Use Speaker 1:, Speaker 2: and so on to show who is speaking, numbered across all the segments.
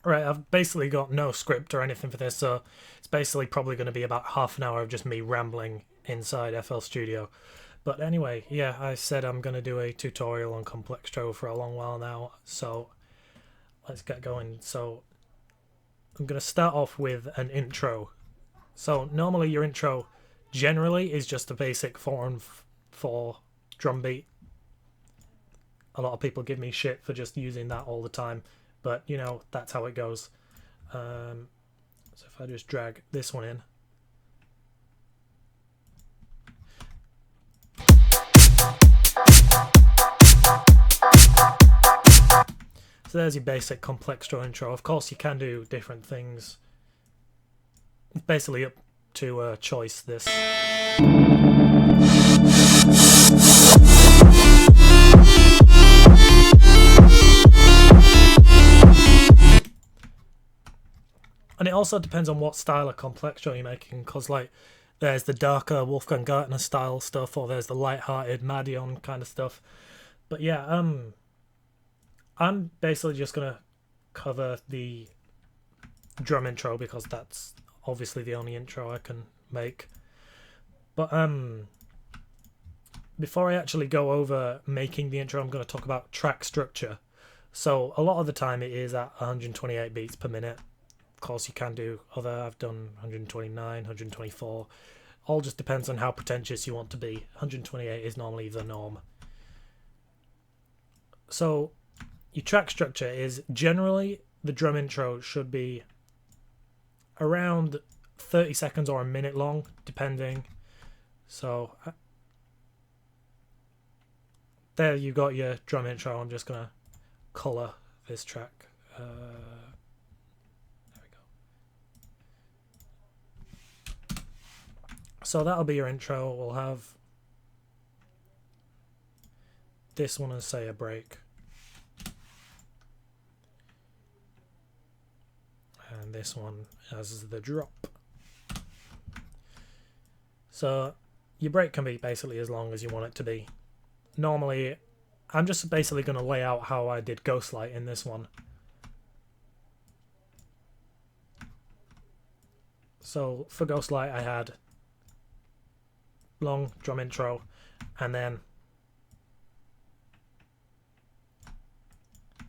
Speaker 1: Right, I've basically got no script or anything for this, so it's basically probably going to be about half an hour of just me rambling inside FL Studio. But anyway, yeah, I said I'm going to do a tutorial on Complextro for a long while now, so let's get going. So I'm going to start off with an intro. So normally your intro generally is just a basic 4/4 drum beat. A lot of people give me shit for just using that all the time, but you know, that's how it goes. So if I just drag this one in, so there's your basic Complextro intro. Of course you can do different things. It's basically up to choice this. And it also depends on what style of Complextro you're making, because like there's the darker Wolfgang Gartner style stuff, or there's the light-hearted Madion kind of stuff. But yeah, I'm basically just gonna cover the drum intro because that's obviously the only intro I can make. But before I actually go over making the intro, I'm going to talk about track structure. So a lot of the time it is at 128 beats per minute. Of course you can do other, I've done 129, 124. All just depends on how pretentious you want to be. 128 is normally the norm. So your track structure is generally the drum intro should be around 30 seconds or a minute long, depending. So there you got your drum intro. I'm just gonna color this track. There we go. So that'll be your intro. We'll have this one as, say, a break. And this one as the drop. So your break can be basically as long as you want it to be. Normally, I'm just basically going to lay out how I did Ghostlight in this one. So for Ghostlight I had long drum intro and then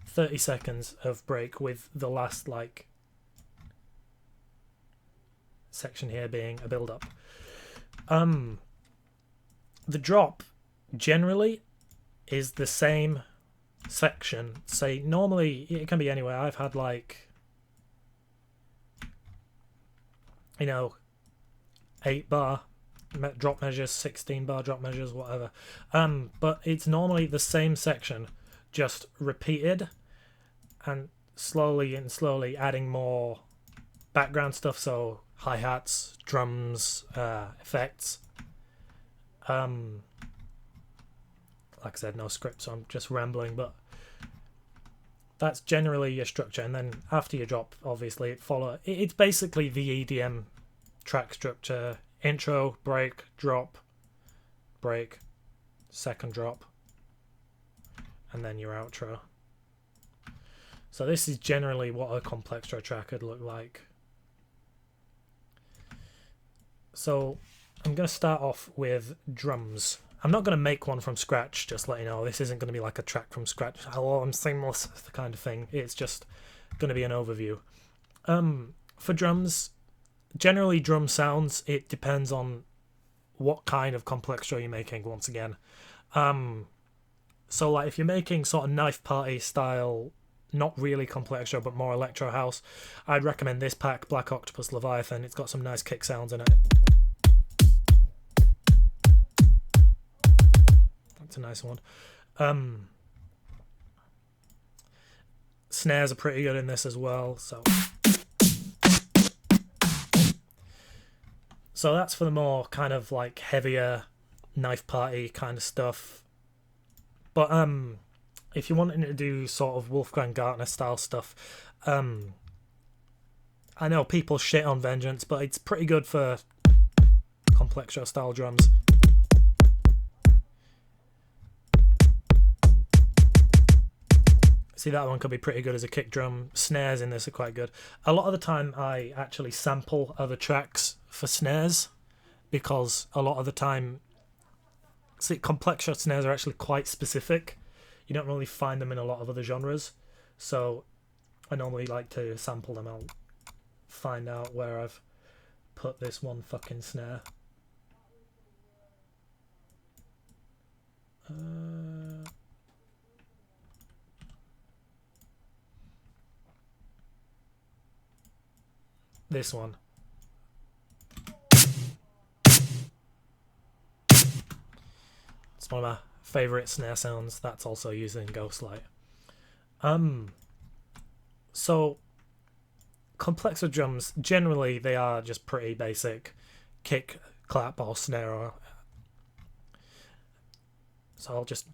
Speaker 1: 30 seconds of break, with the last like section here being a build up. The drop generally is the same section. Say normally it can be anywhere. I've had like, you know, 8 bar drop measures, 16 bar drop measures, whatever. But it's normally the same section, just repeated and slowly adding more background stuff. So hi-hats, drums, effects. Like I said, no script, so I'm just rambling, but that's generally your structure. And then after your drop, obviously, it's basically the EDM track structure: intro, break, drop, break, second drop, and then your outro. So this is generally what a Complextro track would look like. So I'm going to start off with drums. I'm not going to make one from scratch, just let you know. This isn't going to be like a track from scratch. Hello, I'm seamless, the kind of thing. It's just going to be an overview. For drums, generally drum sounds, it depends on what kind of Complextro you're making, once again. So like if you're making sort of knife party style, not really Complextro, but more electro house, I'd recommend this pack, Black Octopus Leviathan. It's got some nice kick sounds in it. That's a nice one. Snares are pretty good in this as well. So that's for the more kind of like heavier knife party kind of stuff. But if you're wanting to do sort of Wolfgang Gartner style stuff, I know people shit on Vengeance, but it's pretty good for Complextro style drums. See, that one could be pretty good as a kick drum. Snares in this are quite good. A lot of the time I actually sample other tracks for snares, because a lot of the time, see, Complextro snares are actually quite specific. You don't really find them in a lot of other genres. So I normally like to sample them. I'll find out where I've put this one fucking snare. This one. It's one of my favourite snare sounds. That's also used in Ghostlight. So Complextro drums, generally they are just pretty basic kick, clap or snare. So I'll just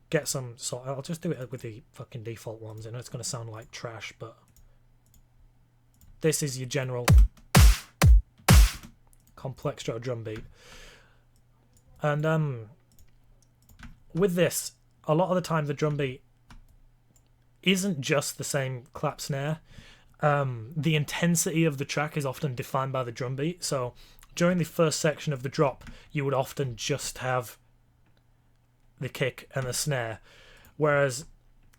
Speaker 1: get some sort. I'll just do it with the fucking default ones. I know it's going to sound like trash, but this is your general Complextro drum beat. And with this, a lot of the time the drum beat isn't just the same clap snare. The intensity of the track is often defined by the drum beat. So during the first section of the drop, you would often just have the kick and the snare, whereas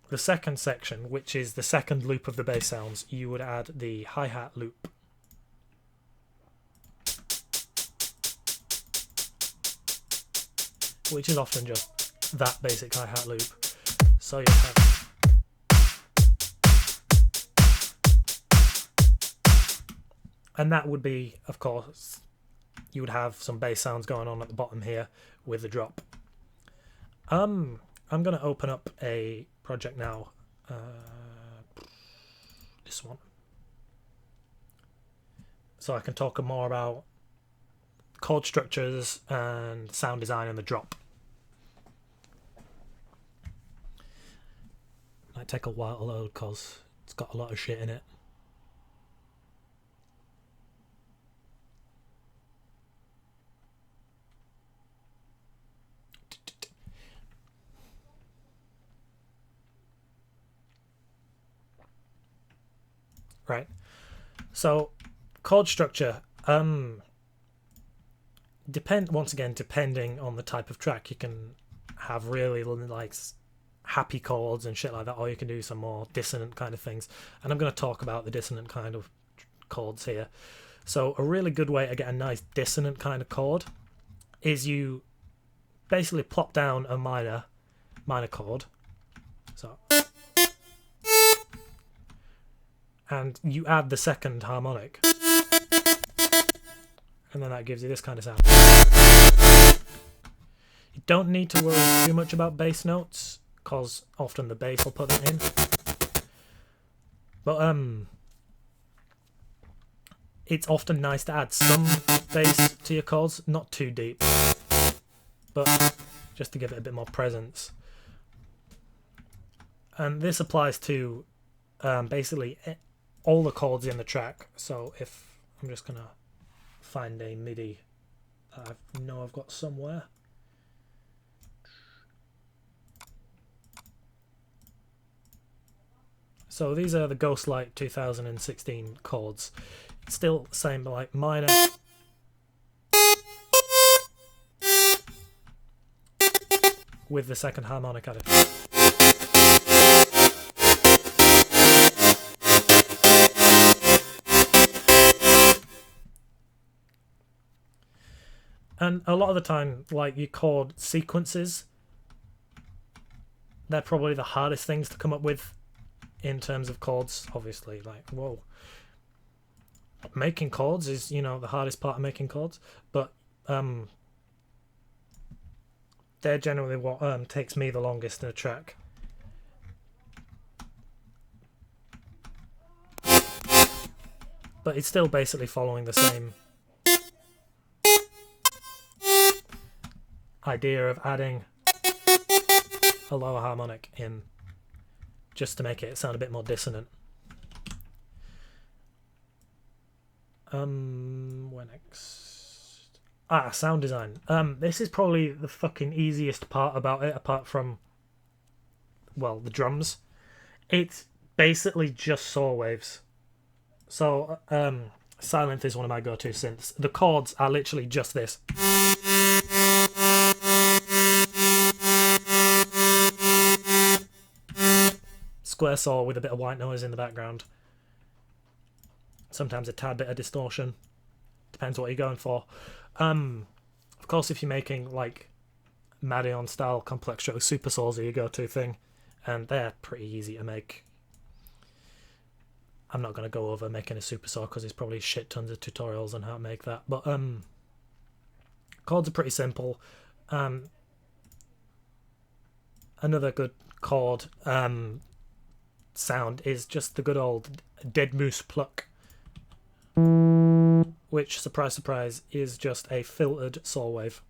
Speaker 1: the second section, which is the second loop of the bass sounds, you would add the hi-hat loop. Which is often just that basic hi-hat loop. So you have, and that would be, of course, you would have some bass sounds going on at the bottom here with the drop. I'm going to open up a project now. This one. So I can talk more about chord structures and sound design and the drop. Might take a while to load because it's got a lot of shit in it. Right, so chord structure, depending on the type of track, you can have really like happy chords and shit like that, or you can do some more dissonant kind of things, and I'm going to talk about the dissonant kind of chords here. So a really good way to get a nice dissonant kind of chord is you basically plop down a minor chord, so, and you add the second harmonic, and then that gives you this kind of sound. You don't need to worry too much about bass notes, because often the bass will put them in. But it's often nice to add some bass to your chords, not too deep, but just to give it a bit more presence. And this applies to basically all the chords in the track. So if I'm just gonna find a MIDI that I know I've got somewhere. So these are the Ghostlight 2016 chords. It's still the same, but like minor, with the second harmonic added. And a lot of the time, like your chord sequences, they're probably the hardest things to come up with in terms of chords, obviously. Like, whoa. Making chords is, you know, the hardest part of making chords, but they're generally what takes me the longest in a track. But it's still basically following the same idea of adding a lower harmonic in just to make it sound a bit more dissonant. Where next? Sound design. This is probably the fucking easiest part about it, apart from, well, the drums. It's basically just saw waves. So Silent is one of my go-to synths. The chords are literally just this. Square saw with a bit of white noise in the background. Sometimes a tad bit of distortion. Depends what you're going for. Of course, if you're making like Madeon style Complextro super saws are your go-to thing, and they're pretty easy to make. I'm not going to go over making a super saw because there's probably shit tons of tutorials on how to make that. But chords are pretty simple. Another good chord sound is just the good old dead moose pluck, which, surprise surprise, is just a filtered saw wave.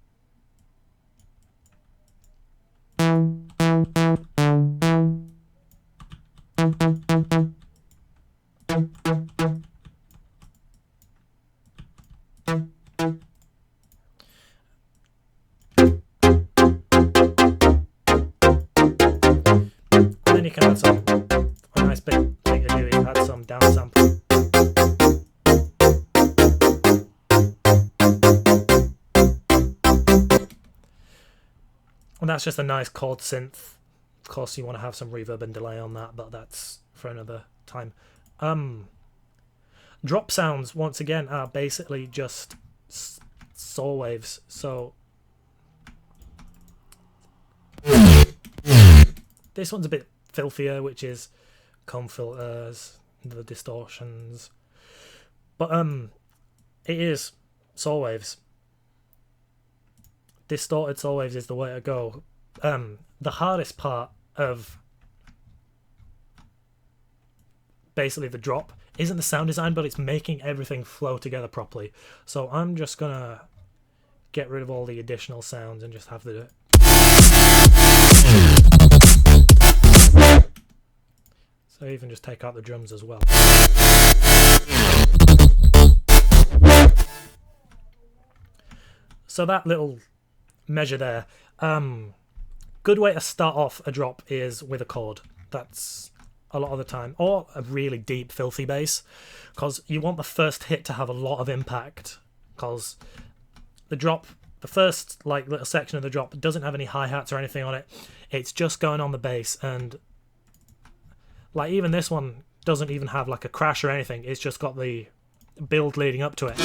Speaker 1: Then you can add some, a nice bit thing to do is add some downsampling. And that's just a nice chord synth. Of course you want to have some reverb and delay on that, but that's for another time. Drop sounds, once again, are basically just saw waves. So this one's a bit filthier, which is comb filters, the distortions. But it is saw waves. Distorted saw waves is the way to go. The hardest part of basically the drop isn't the sound design, but it's making everything flow together properly. So I'm just gonna get rid of all the additional sounds and just have the so even just take out the drums as well. So that little measure there. Good way to start off a drop is with a chord. That's a lot of the time, or a really deep filthy bass, because you want the first hit to have a lot of impact, because the drop, the first like little section of the drop doesn't have any hi-hats or anything on it. It's just going on the bass, and like even this one doesn't even have like a crash or anything. It's just got the build leading up to it.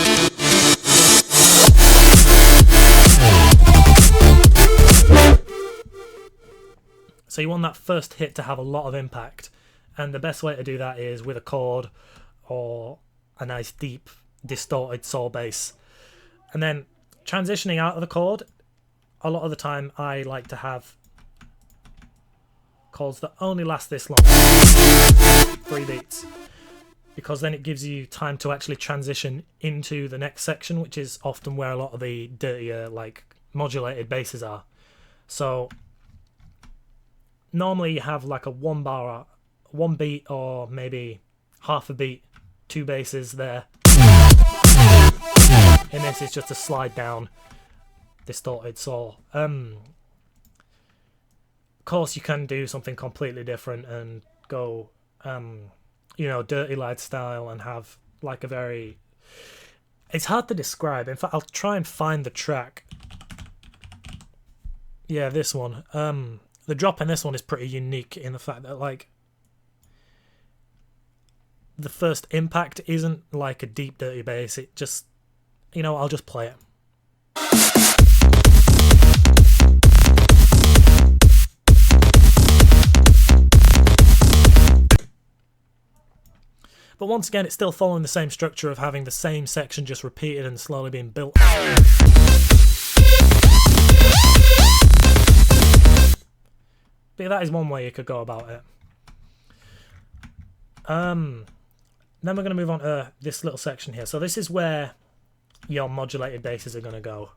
Speaker 1: So you want that first hit to have a lot of impact, and the best way to do that is with a chord or a nice deep distorted saw bass. And then transitioning out of the chord, a lot of the time I like to have chords that only last this long, 3 beats, because then it gives you time to actually transition into the next section, which is often where a lot of the dirtier like modulated basses are. So normally you have like a 1 bar, 1 beat, or maybe half a beat, 2 basses there. And this is just a slide down distorted saw. Of course you can do something completely different and go you know, dirty light style and have like a very, it's hard to describe. In fact, I'll try and find the track. Yeah, this one. The drop in this one is pretty unique in the fact that like the first impact isn't like a deep dirty bass. It just, you know, I'll just play it. But once again, it's still following the same structure of having the same section just repeated and slowly being built. But yeah, that is one way you could go about it. Then we're going to move on to this little section here. So this is where your modulated basses are going to go.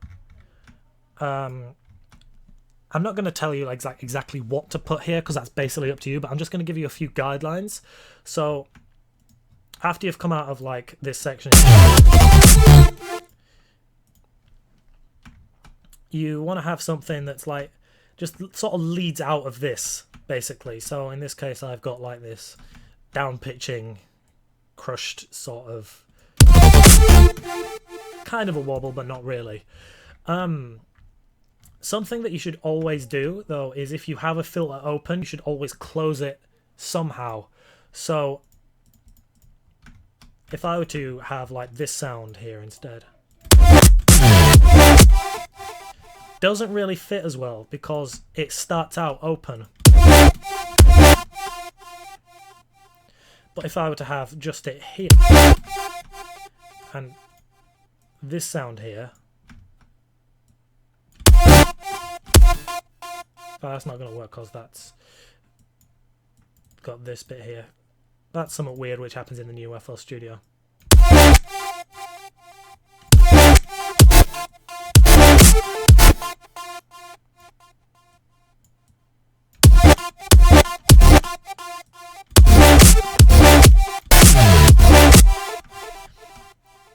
Speaker 1: I'm not going to tell you exactly what to put here, because that's basically up to you, but I'm just going to give you a few guidelines. So after you've come out of like this section, you want to have something that's like just sort of leads out of this basically. So in this case, I've got like this down pitching, crushed sort of, kind of a wobble, but not really. Something that you should always do, though, is if you have a filter open, you should always close it somehow. So if I were to have like this sound here instead, doesn't really fit as well because it starts out open. But if I were to have just it here and this sound here, that's not going to work because that's got this bit here. That's somewhat weird, which happens in the new FL Studio.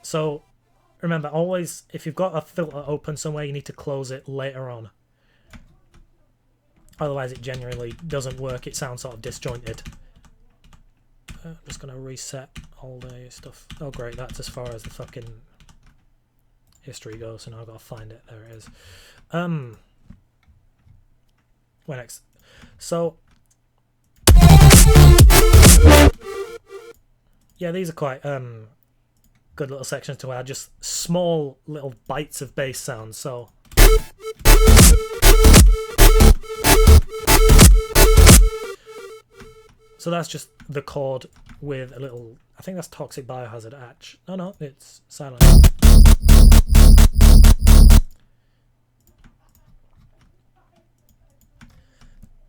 Speaker 1: So remember, always, if you've got a filter open somewhere, you need to close it later on. Otherwise it generally doesn't work, it sounds sort of disjointed. I'm just going to reset all the stuff. Oh great, that's as far as the fucking history goes, so now I've got to find it. There it is. Where next? So yeah, these are quite good little sections to add, just small little bites of bass sounds. So that's just the chord with a little, I think that's Toxic Biohazard Atch. No, it's silent.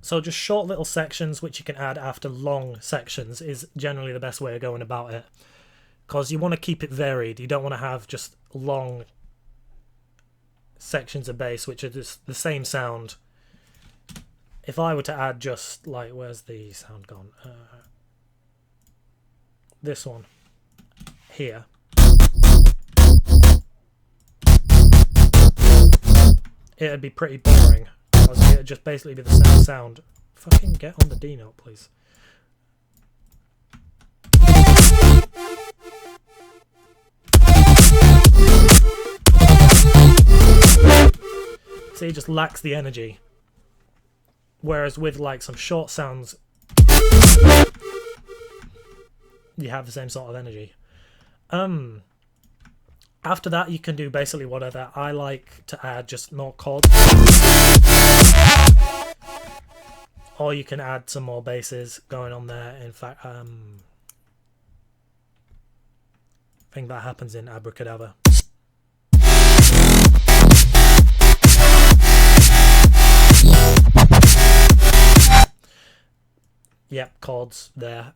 Speaker 1: So just short little sections which you can add after long sections is generally the best way of going about it. Because you want to keep it varied. You don't want to have just long sections of bass which are just the same sound. If I were to add just like, where's the sound gone? This one here. It'd be pretty boring. It'd just basically be the same sound. Fucking get on the D note, please. See, it just lacks the energy. Whereas with like some short sounds, you have the same sort of energy. After that, you can do basically whatever. I like to add just more chords, or you can add some more basses going on there. In fact, I think that happens in Abracadabra. Yep, chords there.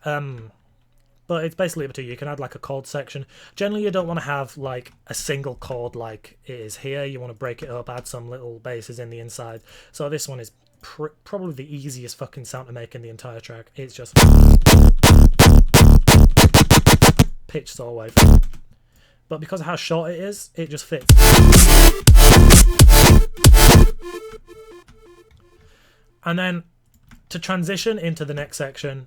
Speaker 1: But it's basically up to you. You can add like a chord section. Generally, you don't want to have like a single chord like it is here. You want to break it up, add some little basses in the inside. So this one is probably the easiest fucking sound to make in the entire track. It's just pitch saw wave. But because of how short it is, it just fits. And then to transition into the next section,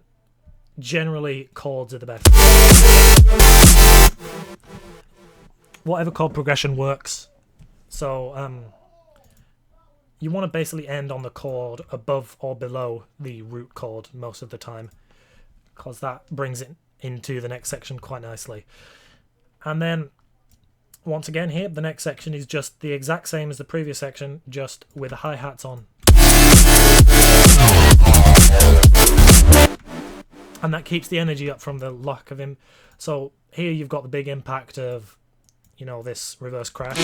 Speaker 1: generally chords are the best. Whatever chord progression works. So you want to basically end on the chord above or below the root chord most of the time, because that brings it into the next section quite nicely. And then once again here, the next section is just the exact same as the previous section, just with the hi-hats on. And that keeps the energy up from the lack of him. So here you've got the big impact of, you know, this reverse crash.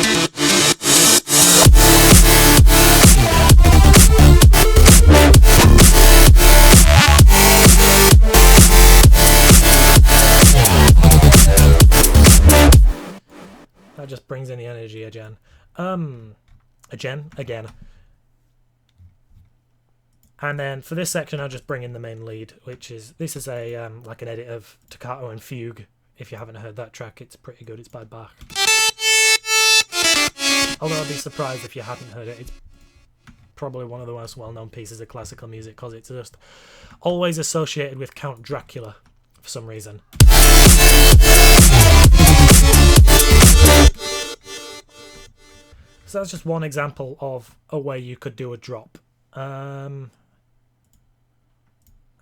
Speaker 1: That just brings in the energy again. Again. And then for this section, I'll just bring in the main lead, which is, this is a like an edit of Toccato and Fugue. If you haven't heard that track, it's pretty good. It's by Bach. Although I'd be surprised if you hadn't heard it. It's probably one of the most well-known pieces of classical music because it's just always associated with Count Dracula for some reason. So that's just one example of a way you could do a drop. I'm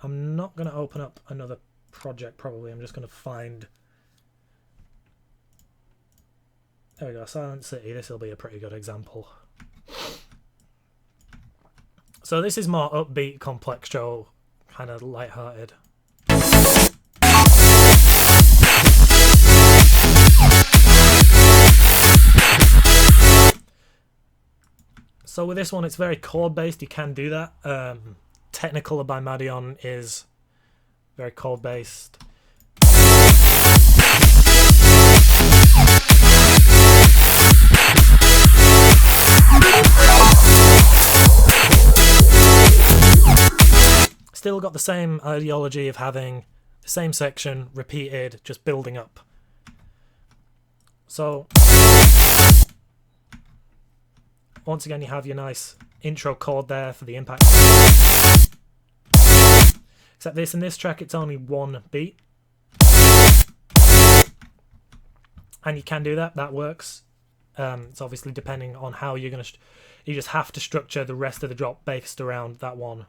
Speaker 1: not going to open up another project probably. I'm just going to find... There we go, Silent City. This will be a pretty good example. So this is more upbeat, Complextro, kind of light-hearted. So with this one, it's very chord-based. You can do that. Technicolor by Madion is very chord-based. Still got the same ideology of having the same section repeated, just building up. So once again, you have your nice intro chord there for the impact. Except this, in this track, it's only one beat. And you can do that, that works. It's obviously depending on how you're going to... You just have to structure the rest of the drop based around that one.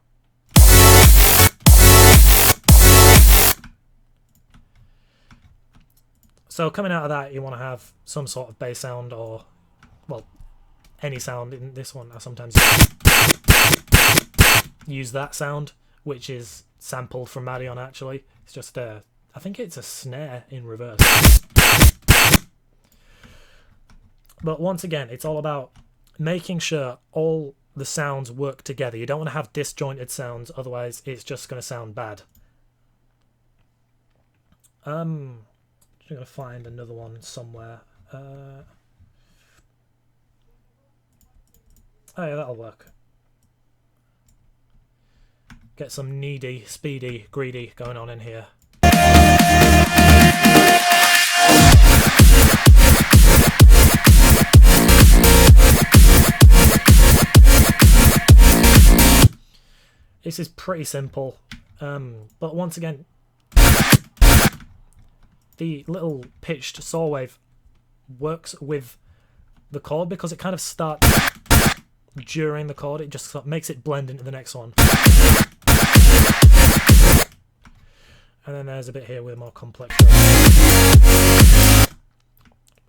Speaker 1: So coming out of that, you want to have some sort of bass sound or, well, any sound. In this one, I sometimes use that sound, which is sampled from Madion actually. It's just I think it's a snare in reverse. But once again, it's all about making sure all the sounds work together. You don't want to have disjointed sounds, otherwise it's just going to sound bad. I'm just going to find another one somewhere. Oh yeah, that'll work. Get some needy, speedy, greedy going on in here. This is pretty simple, but once again, the little pitched saw wave works with the chord because it kind of starts during the chord. It just sort of makes it blend into the next one. And then there's a bit here with more complex.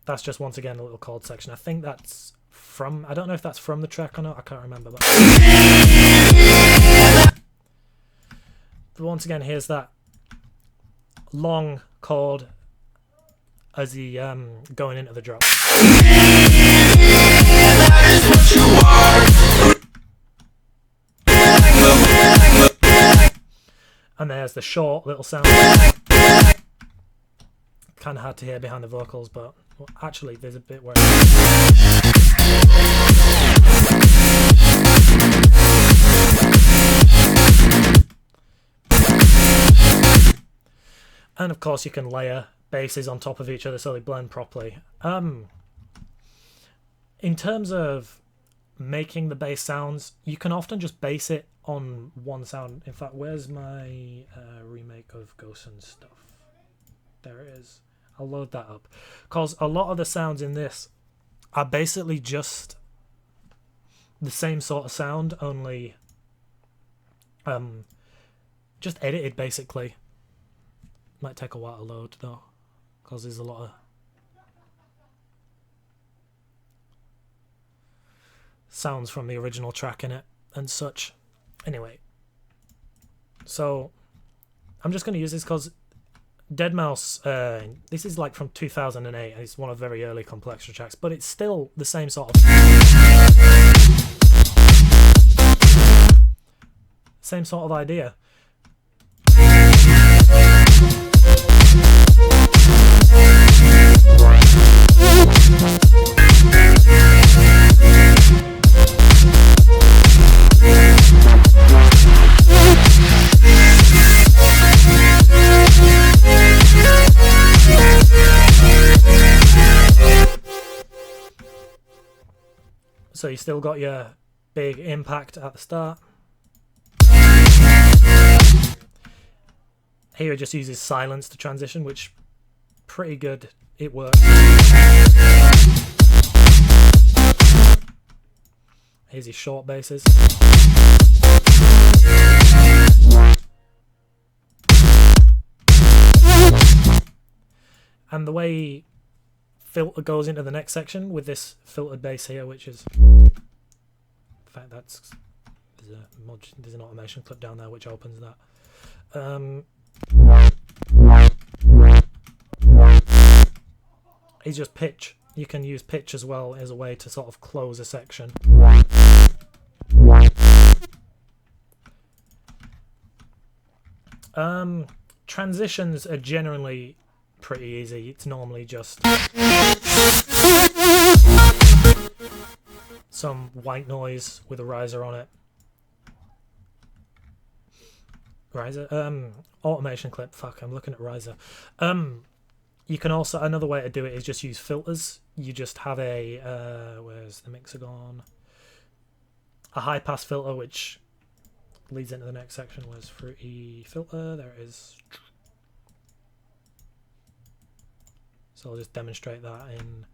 Speaker 1: That's just once again a little chord section. I think that's from, I don't know if that's from the track or not, I can't remember. But once again, here's that long chord as he going into the drop. And there's the short little sound. Kind of hard to hear behind the vocals, but well, actually there's a bit where and of course you can layer basses on top of each other so they blend properly. In terms of making the bass sounds, you can often just base it on one sound. In fact, where's my remake of Ghosts and Stuff? There it is. I'll load that up. Because a lot of the sounds in this are basically just the same sort of sound, only just edited basically. Might take a while to load though, because there's a lot of sounds from the original track in it and such. Anyway, so I'm just going to use this because Deadmau5, this is like from 2008, and it's one of the very early Complextro tracks, but it's still the same sort of idea. So you still got your big impact at the start. Here it just uses silence to transition, which pretty good. It works. Here's your short basses. And the way filter goes into the next section with this filtered bass here, which is, in fact, there's an automation clip down there which opens that. Is just pitch. You can use pitch as well as a way to sort of close a section. Transitions are generally pretty easy. It's normally just some white noise with a riser on it. Riser? Automation clip. Fuck, I'm looking at riser. You can also, another way to do it is just use filters. You just have a, where's the mixer gone? A high pass filter, which leads into the next section. Where's fruity filter? There it is. So I'll just demonstrate that in.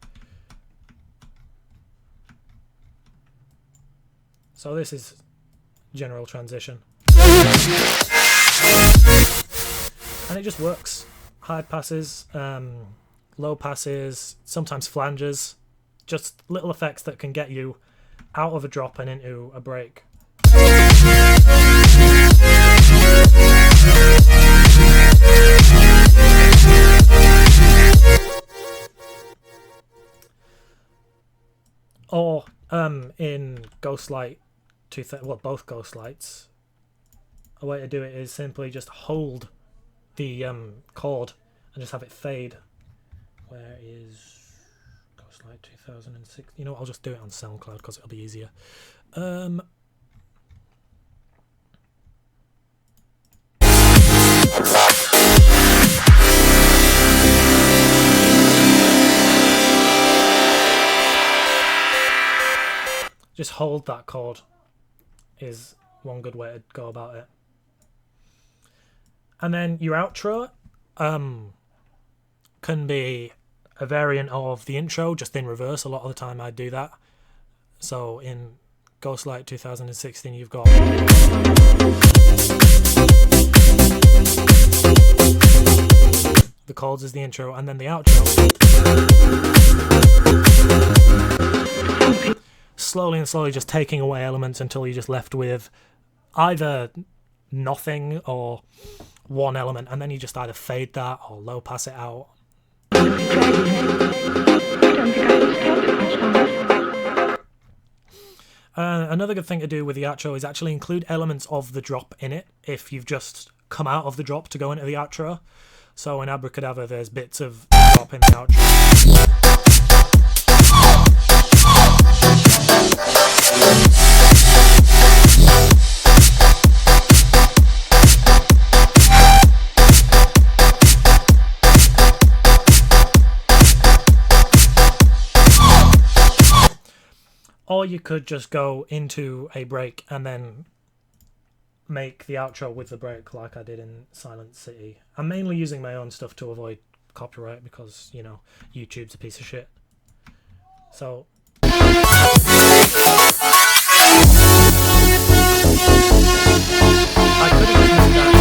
Speaker 1: So this is general transition. And it just works. High passes, low passes, sometimes flanges, just little effects that can get you out of a drop and into a break. Or in Ghostlight, both Ghostlights, a way to do it is simply just hold the chord and just have it fade. Where is Ghostlight 2006? You know what, I'll just do it on SoundCloud because it'll be easier. Just hold that chord is one good way to go about it. And then your outro can be a variant of the intro, just in reverse. A lot of the time I do that. So in Ghostlight 2016 you've got the chords as the intro, and then the outro. Slowly and slowly just taking away elements until you're just left with either nothing or one element, and then you just either fade that or low pass it out. Another good thing to do with the outro is actually include elements of the drop in it if you've just come out of the drop to go into the outro. So in Abracadabra there's bits of drop in the outro. Or you could just go into a break and then make the outro with the break like I did in Silent City. I'm mainly using my own stuff to avoid copyright because, you know, YouTube's a piece of shit. So I could have used that.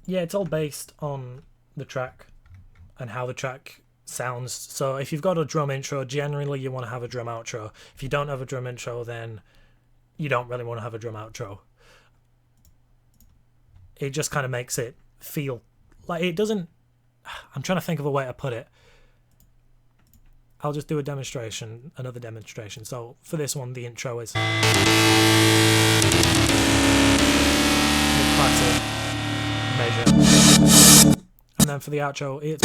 Speaker 1: Yeah, it's all based on the track and how the track sounds. So if you've got a drum intro, generally you want to have a drum outro. If you don't have a drum intro, then you don't really want to have a drum outro. It just kind of makes it feel like it doesn't. I'm trying to think of a way to put it. I'll just do a demonstration, another demonstration. So for this one, the intro is the classic measure, and then for the outro it's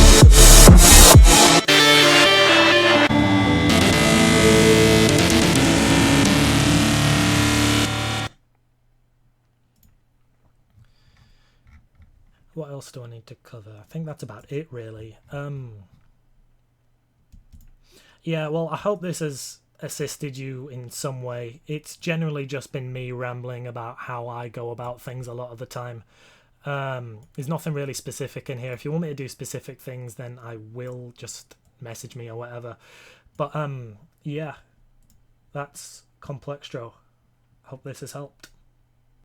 Speaker 1: what else do I need to cover? I think that's about it, really. Yeah, well, I hope this has assisted you in some way. It's generally just been me rambling about how I go about things a lot of the time. There's nothing really specific in here. If you want me to do specific things, then I will, just message me or whatever. But yeah, that's Complextro. Hope this has helped.